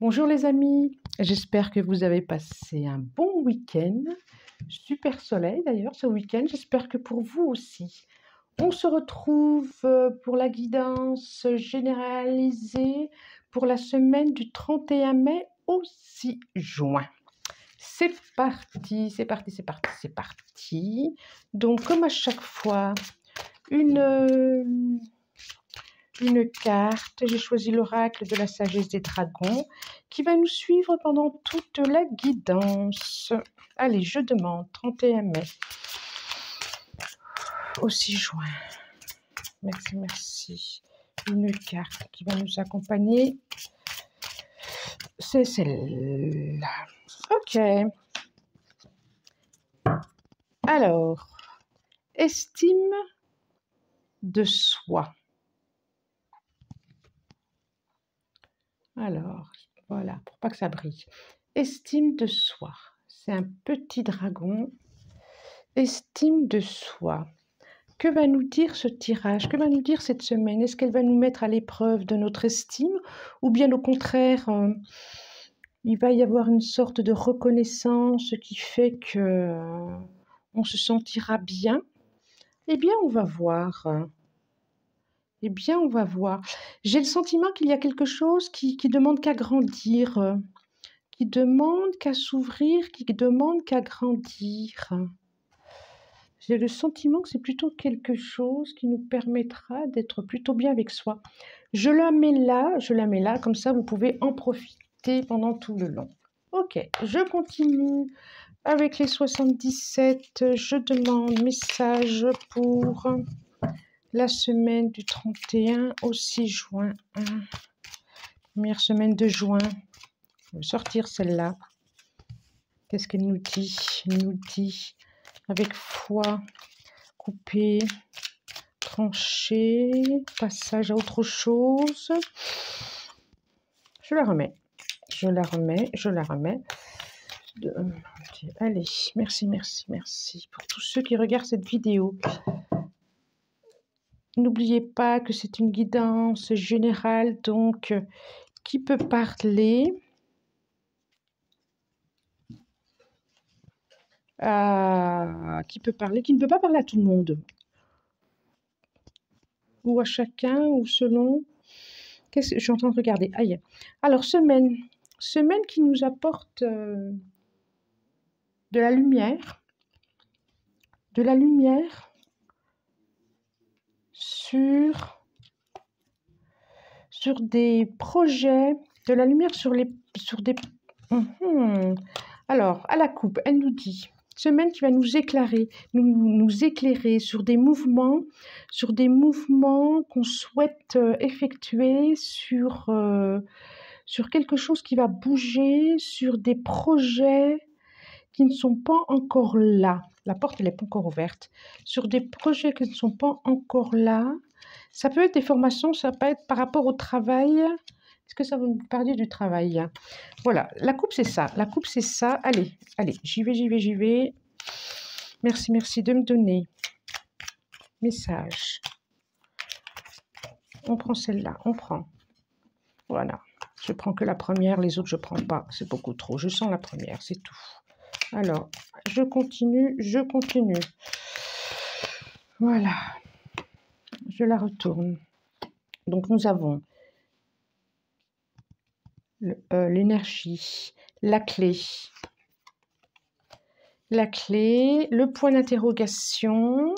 Bonjour les amis, j'espère que vous avez passé un bon week-end. Super soleil d'ailleurs ce week-end, j'espère que pour vous aussi. On se retrouve pour la guidance généralisée pour la semaine du 31 mai au 6 juin. C'est parti, c'est parti, c'est parti, c'est parti. Donc comme à chaque fois, une carte. J'ai choisi l'oracle de la sagesse des dragons qui va nous suivre pendant toute la guidance. Allez, je demande 31 mai au 6 juin. Merci, merci. Une carte qui va nous accompagner. C'est celle-là. Ok. Alors, estime de soi. Alors, voilà, pour pas que ça brille. Estime de soi. C'est un petit dragon. Estime de soi. Que va nous dire ce tirage? Que va nous dire cette semaine? Est-ce qu'elle va nous mettre à l'épreuve de notre estime? Ou bien au contraire, il va y avoir une sorte de reconnaissance qui fait que on se sentira bien? Eh bien, on va voir. Eh bien, on va voir. J'ai le sentiment qu'il y a quelque chose qui demande qu'à grandir, qui demande qu'à s'ouvrir, qui demande qu'à grandir. J'ai le sentiment que c'est plutôt quelque chose qui nous permettra d'être plutôt bien avec soi. Je la mets là, comme ça vous pouvez en profiter pendant tout le long. Ok, je continue avec les 77. Je demande message pour la semaine du 31 au 6 juin. Première semaine de juin. Je vais sortir celle-là. Qu'est-ce qu'elle nous dit? Elle nous dit avec foi, couper, trancher, passage à autre chose. Je la remets. Allez, merci, merci, merci pour tous ceux qui regardent cette vidéo. N'oubliez pas que c'est une guidance générale, donc qui peut parler qui ne peut pas parler à tout le monde, ou à chacun, ou selon. Je suis en train de regarder. Aïe. Alors, semaine qui nous apporte de la lumière sur des projets, de la lumière sur des... Alors, à la coupe, elle nous dit, semaine qui va nous éclairer, nous éclairer sur des mouvements qu'on souhaite effectuer, sur quelque chose qui va bouger, sur des projets qui ne sont pas encore là. La porte, elle n'est pas encore ouverte. Sur des projets qui ne sont pas encore là. Ça peut être des formations, ça peut être par rapport au travail. Est-ce que ça va nous parler du travail? Voilà, la coupe, c'est ça. La coupe, c'est ça. Allez, j'y vais. Merci de me donner message. On prend celle-là, on prend. Voilà, je prends que la première, les autres, je ne prends pas. C'est beaucoup trop. Je sens la première, c'est tout. Alors, je continue. Voilà. Je la retourne. Donc, nous avons l'énergie, la clé, le point d'interrogation.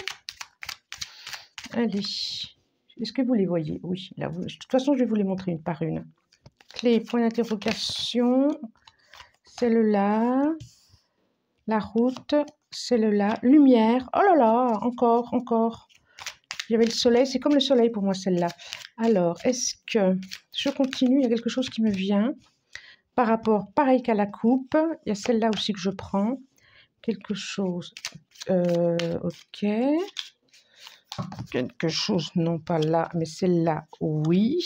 Allez, est-ce que vous les voyez? Oui, là, de toute façon, je vais vous les montrer une par une. Clé, point d'interrogation, celle-là, la route, celle-là, lumière. Oh là là, encore. Il y avait le soleil, c'est comme le soleil pour moi, celle-là. Alors, est-ce que je continue? Il y a quelque chose qui me vient par rapport, pareil qu'à la coupe. Il y a celle-là aussi que je prends. Quelque chose, ok. Quelque chose, non pas là, mais celle-là, oui.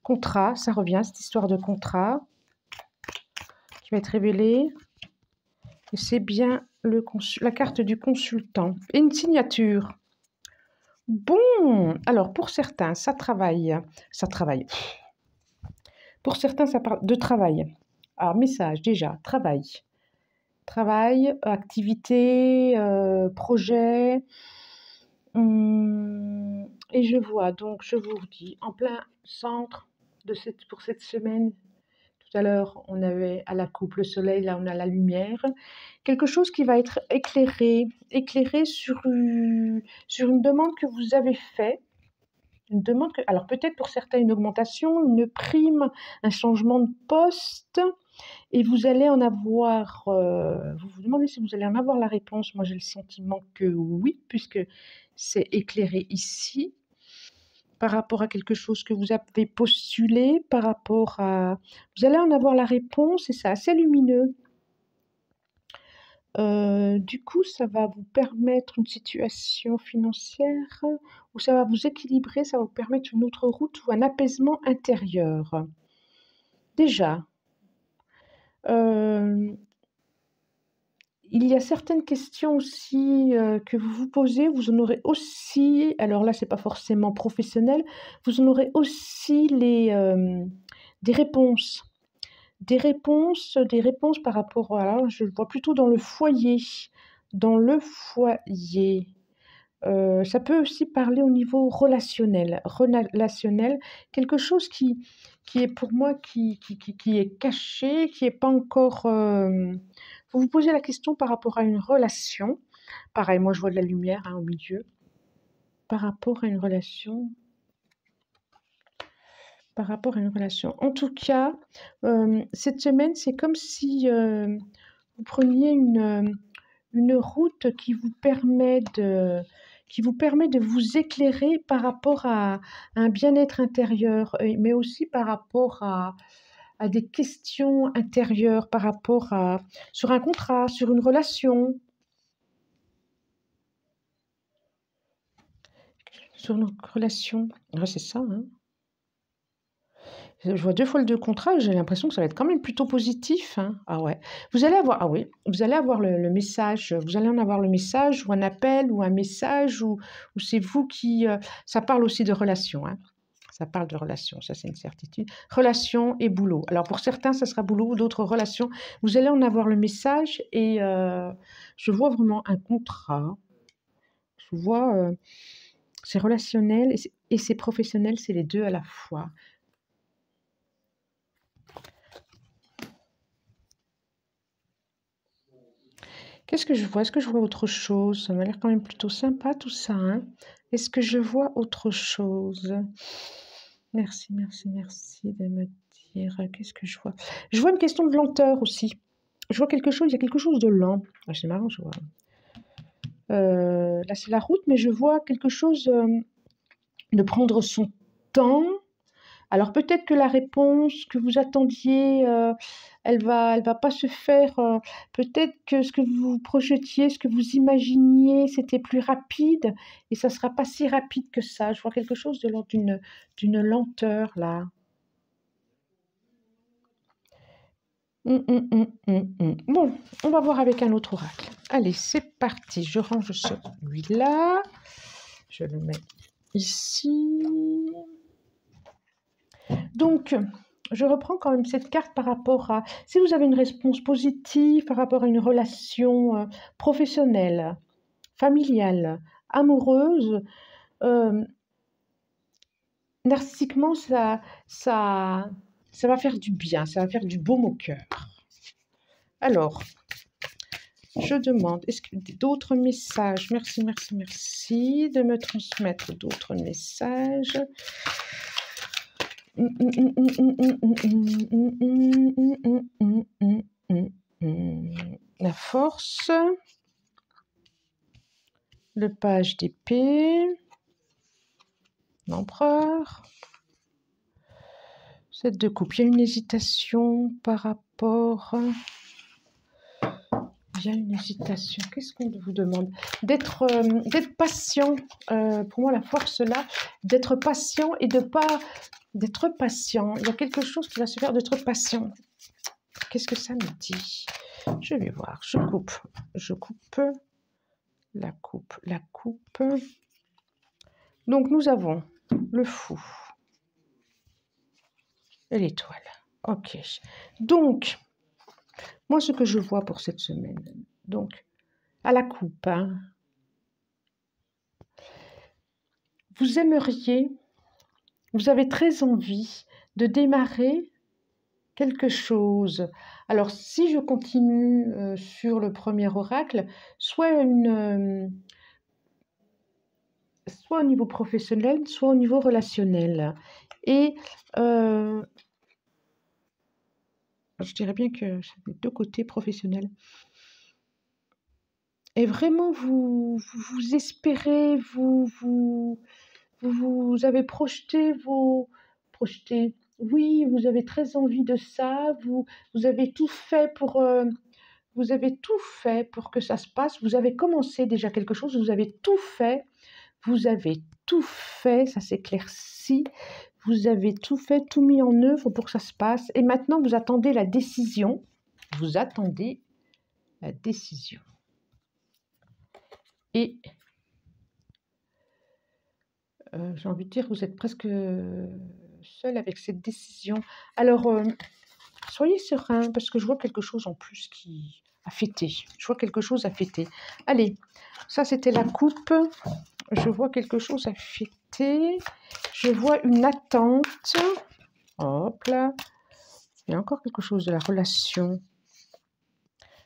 Contrat, ça revient, cette histoire de contrat qui va être révélée. Et c'est bien la carte du consultant. Et une signature. Bon, alors pour certains, ça travaille. Pour certains, ça parle de travail. Alors, message, déjà, travail. Travail, activité, projet. Et je vois, donc je vous dis, en plein centre pour cette semaine, tout à l'heure, on avait à la coupe le soleil, là on a la lumière. Quelque chose qui va être éclairé sur une demande que vous avez faite. Alors peut-être pour certains une augmentation, une prime, un changement de poste, et vous allez en avoir, vous vous demandez si vous allez en avoir la réponse. Moi j'ai le sentiment que oui, puisque c'est éclairé ici, par rapport à quelque chose que vous avez postulé, par rapport à... Vous allez en avoir la réponse et c'est assez lumineux. Du coup, ça va vous permettre une situation financière où ça va vous équilibrer, ça va vous permettre une autre route ou un apaisement intérieur. Déjà, il y a certaines questions aussi que vous vous posez, vous en aurez aussi, alors là, c'est pas forcément professionnel, vous en aurez aussi des réponses. Des réponses par rapport à, alors, je le vois plutôt dans le foyer. Dans le foyer. Ça peut aussi parler au niveau relationnel. Relationnel, quelque chose qui est pour moi, qui est caché, qui n'est pas encore... Vous vous posez la question par rapport à une relation. Pareil, moi je vois de la lumière hein, au milieu. Par rapport à une relation. Par rapport à une relation. En tout cas, cette semaine, c'est comme si vous preniez une route qui vous permet de vous éclairer par rapport à un bien-être intérieur, mais aussi par rapport à des questions intérieures, par rapport à sur un contrat, sur une relation, sur une relation. Ouais, c'est ça, hein. Je vois 2 fois le 2 contrat, j'ai l'impression que ça va être quand même plutôt positif, hein. Ah ouais. Vous allez avoir vous allez avoir le message, vous allez en avoir le message ou un appel ou un message ou c'est vous qui, ça parle aussi de relations, hein. Ça parle de relations, ça c'est une certitude. Relations et boulot. Alors pour certains, ça sera boulot, d'autres relations. Vous allez en avoir le message et je vois vraiment un contrat. Je vois, c'est relationnel et c'est professionnel, c'est les 2 à la fois. Qu'est-ce que je vois? Est-ce que je vois autre chose? Ça m'a l'air quand même plutôt sympa tout ça, hein? Est-ce que je vois autre chose? Merci, merci, merci de me dire. Qu'est-ce que je vois? Je vois une question de lenteur aussi. Je vois quelque chose, il y a quelque chose de lent. Ah, c'est marrant, je vois. Là, c'est la route, mais je vois quelque chose de prendre son temps. Alors peut-être que la réponse que vous attendiez, elle va pas se faire. Peut-être que ce que vous projetiez, ce que vous imaginiez, c'était plus rapide et ça sera pas si rapide que ça. Je vois quelque chose de l'ordre d'une lenteur là. Bon, on va voir avec un autre oracle. Allez, c'est parti. Je range celui-là. Je le mets ici. Donc, je reprends quand même cette carte par rapport à... Si vous avez une réponse positive par rapport à une relation professionnelle, familiale, amoureuse, narcissiquement, ça va faire du bien, ça va faire du baume au cœur. Alors, je demande, est-ce que d'autres messages? Merci, merci, merci de me transmettre d'autres messages. La force, le page d'épée, l'empereur, 7 de coupe. Il y a une hésitation par rapport... Il y a une hésitation. Qu'est-ce qu'on vous demande? D'être patient. Pour moi, la force là, d'être patient et de pas... D'être patient. Il y a quelque chose qui va se faire d'être patient. Qu'est-ce que ça me dit? Je vais voir. Je coupe. Je coupe. La coupe. La coupe. Donc, nous avons le fou. et l'étoile. Ok. Donc, moi, ce que je vois pour cette semaine, donc, à la coupe, hein, vous aimeriez, vous avez très envie de démarrer quelque chose. Alors, si je continue sur le premier oracle, soit au niveau professionnel, soit au niveau relationnel. Et je dirais bien que c'est des deux côtés professionnels. Et vraiment, vous espérez, vous avez projeté oui, vous avez très envie de ça, vous avez tout fait pour que ça se passe, vous avez commencé déjà quelque chose, vous avez tout fait, ça s'éclaircit, vous avez tout fait, tout mis en œuvre pour que ça se passe, et maintenant vous attendez la décision, et j'ai envie de dire, vous êtes presque seul avec cette décision. Alors, soyez serein, parce que je vois quelque chose en plus qui a fêté. Je vois quelque chose à fêter. Allez, ça c'était la coupe. Je vois quelque chose à fêter. Je vois une attente. Hop là. Il y a encore quelque chose de la relation.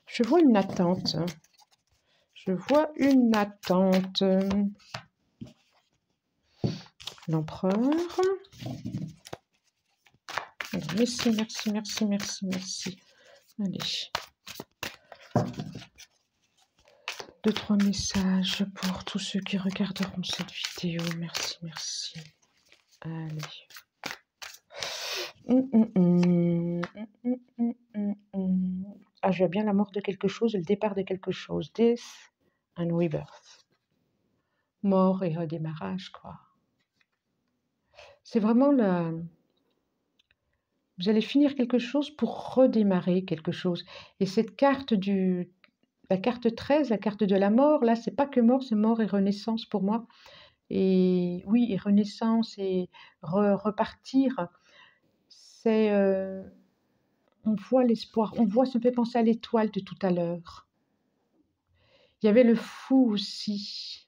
Je vois une attente. Je vois une attente. L'empereur. Merci, merci, merci, merci, merci. Allez. 2-3 messages pour tous ceux qui regarderont cette vidéo. Merci, merci. Allez. Ah, je vois bien la mort de quelque chose, le départ de quelque chose. Death and rebirth. Mort et redémarrage, quoi. C'est vraiment la... Vous allez finir quelque chose pour redémarrer quelque chose. Et cette carte la carte 13, la carte de la mort, là, c'est pas que mort, c'est mort et renaissance pour moi. Et oui, et renaissance et repartir, c'est... on voit l'espoir, ça me fait penser à l'étoile de tout à l'heure. Il y avait le fou aussi.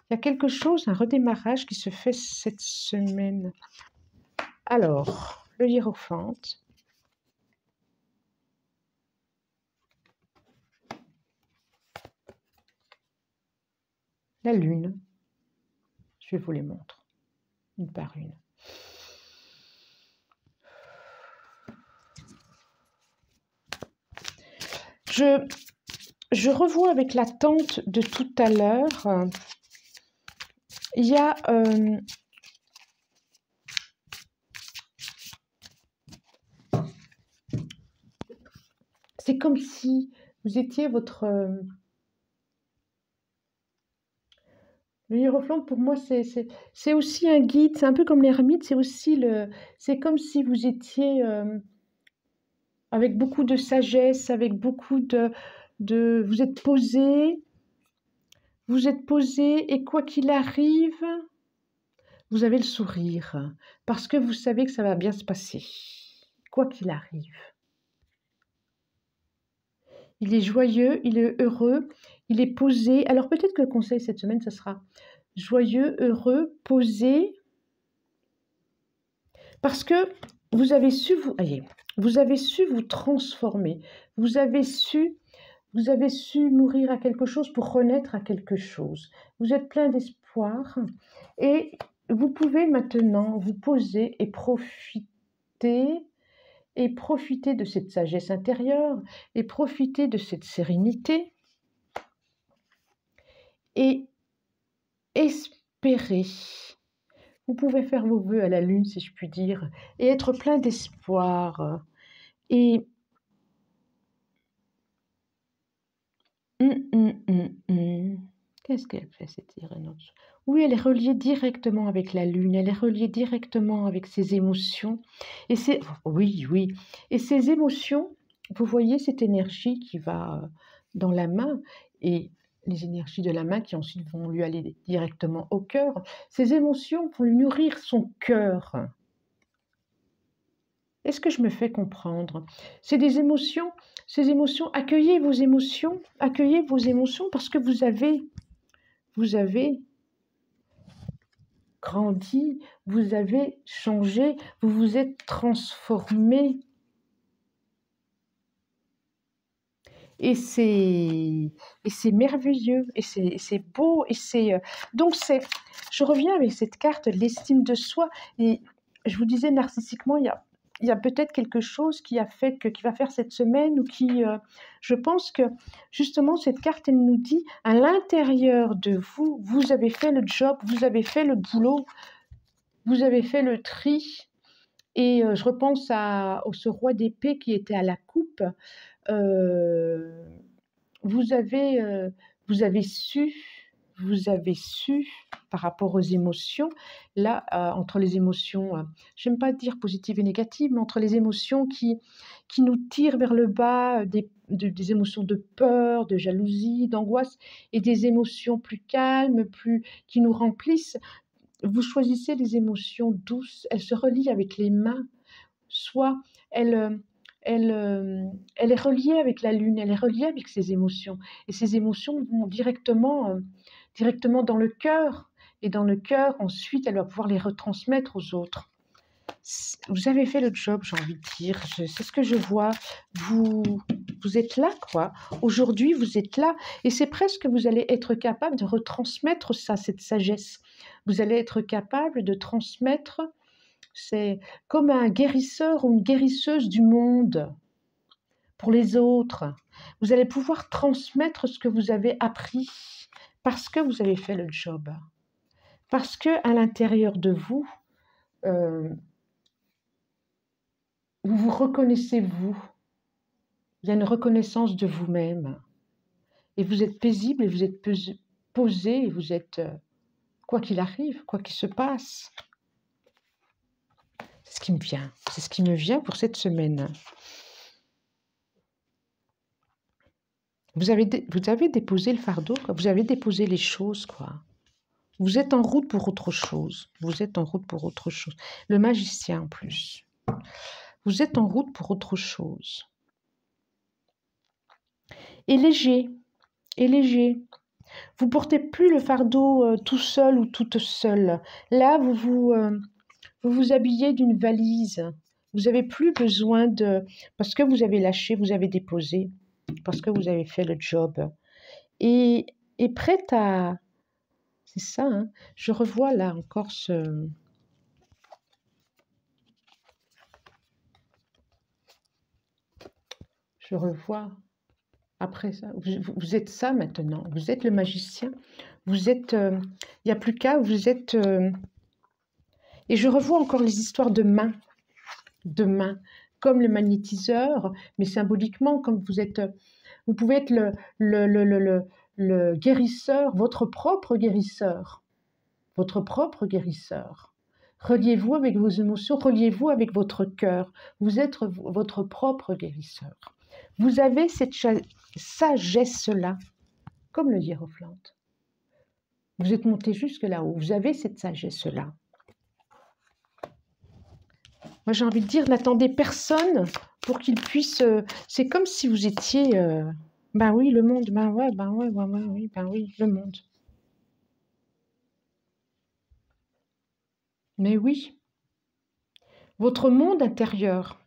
Il y a quelque chose, un redémarrage qui se fait cette semaine. Alors, le hiérophante. La lune. Je vous les montre, une par une. Je revois avec l'attente de tout à l'heure. Il y a... c'est comme si vous étiez votre... le hiérophant, pour moi, c'est aussi un guide. C'est un peu comme l'ermite. C'est comme si vous étiez avec beaucoup de sagesse, avec beaucoup vous êtes posé. Vous êtes posé et quoi qu'il arrive, vous avez le sourire. Parce que vous savez que ça va bien se passer. Quoi qu'il arrive. Il est joyeux, il est heureux, il est posé. Alors peut-être que le conseil cette semaine, ce sera joyeux, heureux, posé. Parce que vous avez su vous transformer. Vous avez su mourir à quelque chose pour renaître à quelque chose. Vous êtes plein d'espoir et vous pouvez maintenant vous poser et profiter de cette sagesse intérieure et profiter de cette sérénité et espérer. Vous pouvez faire vos vœux à la lune, si je puis dire, et être plein d'espoir. Et qu'est-ce qu'elle fait, cette Irénée? Oui, elle est reliée directement avec la lune, elle est reliée directement avec ses émotions. Et oui, oui. Et ces émotions, vous voyez cette énergie qui va dans la main et les énergies de la main qui ensuite vont lui aller directement au cœur. Ces émotions vont lui nourrir son cœur. Est-ce que je me fais comprendre? C'est des émotions, ces émotions, accueillez vos émotions parce que vous avez grandi, vous avez changé, vous vous êtes transformé. Et c'est merveilleux, et c'est beau, et c'est donc je reviens avec cette carte de l'estime de soi, et je vous disais narcissiquement, il y a peut-être quelque chose qui va faire cette semaine, ou je pense que justement cette carte, elle nous dit, à l'intérieur de vous, vous avez fait le job, vous avez fait le boulot, vous avez fait le tri, et je repense à ce roi d'épée qui était à la coupe. euh, vous avez, vous avez su, vous avez su par rapport aux émotions, là, entre les émotions, j'aime pas dire positives et négatives, mais entre les émotions qui nous tirent vers le bas, des émotions de peur, de jalousie, d'angoisse, et des émotions plus calmes, qui nous remplissent. Vous choisissez les émotions douces, elles se relient avec les mains, soit elle, elle est reliée avec la lune, elle est reliée avec ses émotions. Et ces émotions vont directement dans le cœur. Et dans le cœur, ensuite, elle va pouvoir les retransmettre aux autres. Vous avez fait le job, j'ai envie de dire. C'est ce que je vois. Vous êtes là, quoi. Aujourd'hui, vous êtes là. Et c'est presque, vous allez être capable de retransmettre ça, cette sagesse. Vous allez être capable de transmettre. C'est comme un guérisseur ou une guérisseuse du monde pour les autres. Vous allez pouvoir transmettre ce que vous avez appris parce que vous avez fait le job. Parce que à l'intérieur de vous, vous vous reconnaissez vous. Il y a une reconnaissance de vous-même. Et vous êtes paisible et vous êtes posé et vous êtes, quoi qu'il arrive, quoi qu'il se passe. C'est ce qui me vient. C'est ce qui me vient pour cette semaine. Vous avez déposé le fardeau, quoi. Vous avez déposé les choses, quoi. Vous êtes en route pour autre chose. Vous êtes en route pour autre chose. Le magicien, en plus. Vous êtes en route pour autre chose. Et léger. Et léger. Vous portez plus le fardeau tout seul ou toute seule. Là, vous vous habillez d'une valise. Vous n'avez plus besoin parce que vous avez lâché, vous avez déposé, parce que vous avez fait le job. Et prête à... C'est ça, hein. Je revois là encore ce... Je revois après ça. Vous êtes ça maintenant. Vous êtes le magicien. Vous êtes... Il n'y a plus qu'à, vous êtes... Et je revois encore les histoires de mains. De mains. Comme le magnétiseur, mais symboliquement, comme vous êtes... Vous pouvez être le guérisseur, votre propre guérisseur. Votre propre guérisseur. Reliez-vous avec vos émotions, reliez-vous avec votre cœur. Vous êtes votre propre guérisseur. Vous avez cette sagesse-là, comme le hiérophante. Vous êtes monté jusque là-haut, vous avez cette sagesse-là. Moi, j'ai envie de dire, n'attendez personne pour qu'il puisse... c'est comme si vous étiez... ben oui, le monde, ben oui, le monde. Mais oui, votre monde intérieur,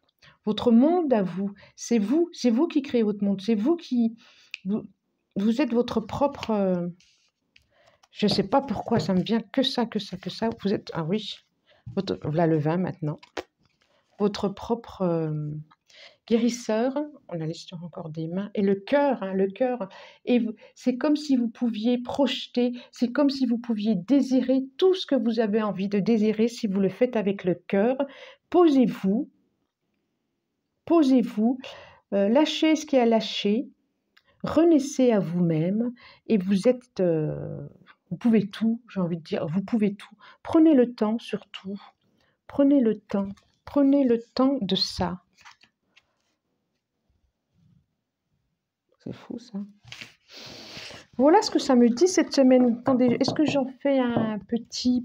votre monde à vous, c'est vous qui créez votre monde, c'est vous qui... Vous êtes votre propre... je ne sais pas pourquoi, ça me vient que ça. Vous êtes... Ah oui, voilà le vin maintenant. Votre propre guérisseur, on a l'histoire encore des mains, et le cœur, et c'est comme si vous pouviez projeter, c'est comme si vous pouviez désirer tout ce que vous avez envie de désirer si vous le faites avec le cœur. Posez-vous, lâchez ce qui est à lâcher, renaissez à vous-même, et vous êtes... vous pouvez tout, j'ai envie de dire, vous pouvez tout. Prenez le temps surtout, prenez le temps de ça. C'est fou ça. Voilà ce que ça me dit cette semaine. Attendez, est-ce que j'en fais un petit?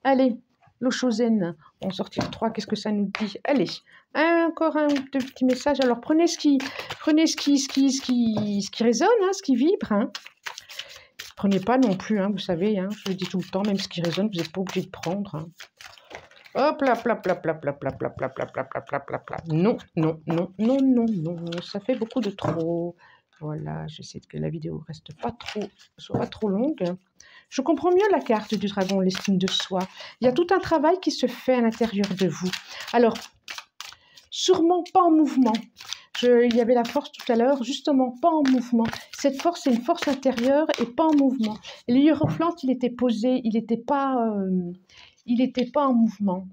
Allez, l'Oshōzen. On va sortir 3, qu'est-ce que ça nous dit? Allez, encore un ou deux petits messages. Alors, prenez ce qui résonne, hein, ce qui vibre. Hein. Prenez pas non plus, hein, vous savez, hein, je le dis tout le temps, même ce qui résonne, vous n'êtes pas obligé de prendre. Hein. Hop là, pla, pla, pla, pla, pla, pla, pla, pla, pla, pla, pla, pla, pla. Non, non, non, non, non, non, ça fait beaucoup de trop. Voilà, j'essaie que la vidéo reste pas trop, soit pas trop longue. Je comprends mieux la carte du dragon, l'estime de soi. Il y a tout un travail qui se fait à l'intérieur de vous. Alors, sûrement pas en mouvement. Il y avait la force tout à l'heure, justement pas en mouvement. Cette force, c'est une force intérieure et pas en mouvement. Et le hiérophante, il était posé, il n'était pas en mouvement.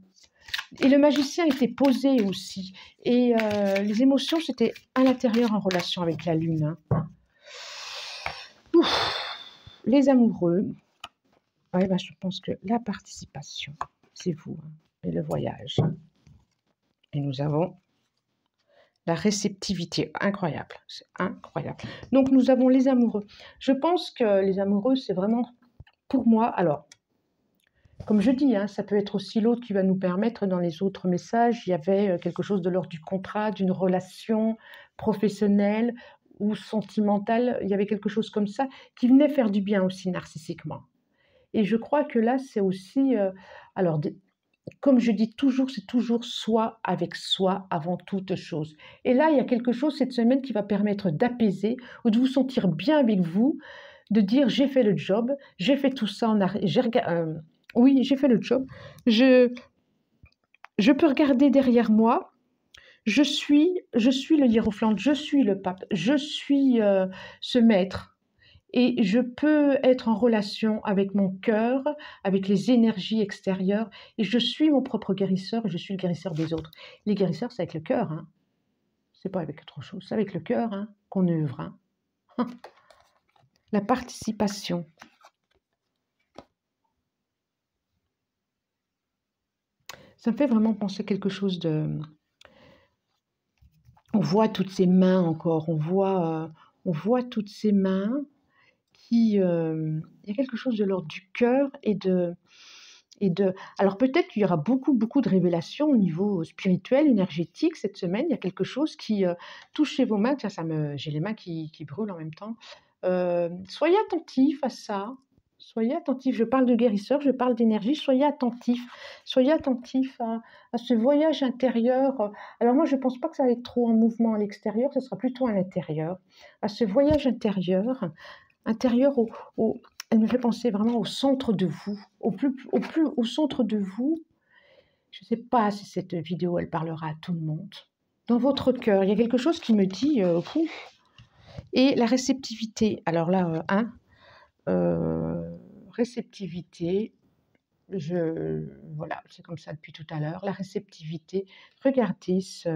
Et le magicien était posé aussi. Et les émotions, c'était à l'intérieur en relation avec la lune. Hein. Ouf. Les amoureux, ouais, bah, je pense que la participation, c'est vous. Hein, et le voyage. Et nous avons la réceptivité, incroyable, c'est incroyable. Donc nous avons les amoureux. Je pense que les amoureux, c'est vraiment, pour moi, alors, comme je dis, hein, ça peut être aussi l'autre qui va nous permettre, dans les autres messages, il y avait quelque chose de l'ordre du contrat, d'une relation professionnelle ou sentimentale, il y avait quelque chose comme ça, qui venait faire du bien aussi narcissiquement. Et je crois que là, c'est aussi, alors, comme je dis toujours, c'est toujours soi avec soi avant toute chose. Et là, il y a quelque chose cette semaine qui va permettre d'apaiser ou de vous sentir bien avec vous, de dire j'ai fait le job, j'ai fait tout ça, oui, j'ai fait le job, je peux regarder derrière moi, je suis le hiérophante, je suis le pape, je suis ce maître. Et je peux être en relation avec mon cœur, avec les énergies extérieures, et je suis mon propre guérisseur, et je suis le guérisseur des autres. Les guérisseurs, c'est avec le cœur, hein. C'est pas avec autre chose, c'est avec le cœur hein, qu'on œuvre. Hein. La participation. Ça me fait vraiment penser quelque chose de... On voit toutes ces mains encore, on voit toutes ces mains qui... il y a quelque chose de l'ordre du cœur et de... Alors peut-être qu'il y aura beaucoup de révélations au niveau spirituel, énergétique cette semaine. Il y a quelque chose qui touche chez vos mains. Tiens, j'ai les mains qui brûlent en même temps. Soyez attentifs à ça. Soyez attentifs. Je parle de guérisseur, je parle d'énergie. Soyez attentifs. Soyez attentifs à ce voyage intérieur. Alors moi, je ne pense pas que ça va être trop en mouvement à l'extérieur. Ce sera plutôt à l'intérieur. À ce voyage intérieur elle me fait penser vraiment au centre de vous, au centre de vous. Je ne sais pas si cette vidéo, elle parlera à tout le monde. Dans votre cœur, il y a quelque chose qui me dit... Et la réceptivité, alors là, réceptivité, voilà, c'est comme ça depuis tout à l'heure. La réceptivité, regardez cette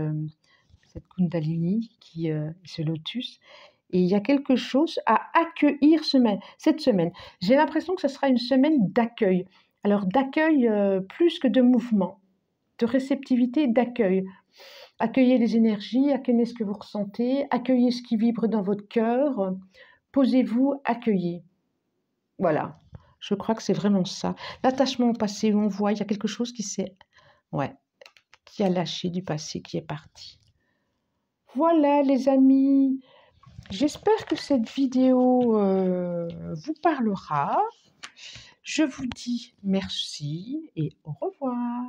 Kundalini, ce lotus, et il y a quelque chose à accueillir cette semaine. J'ai l'impression que ce sera une semaine d'accueil. Alors d'accueil plus que de mouvement, de réceptivité, d'accueil. Accueillez les énergies, accueillez ce que vous ressentez, accueillez ce qui vibre dans votre cœur. Posez-vous, accueillez. Voilà, je crois que c'est vraiment ça. L'attachement au passé, on voit, il y a quelque chose qui a lâché du passé, qui est parti. Voilà les amis. J'espère que cette vidéo vous parlera. Je vous dis merci et au revoir.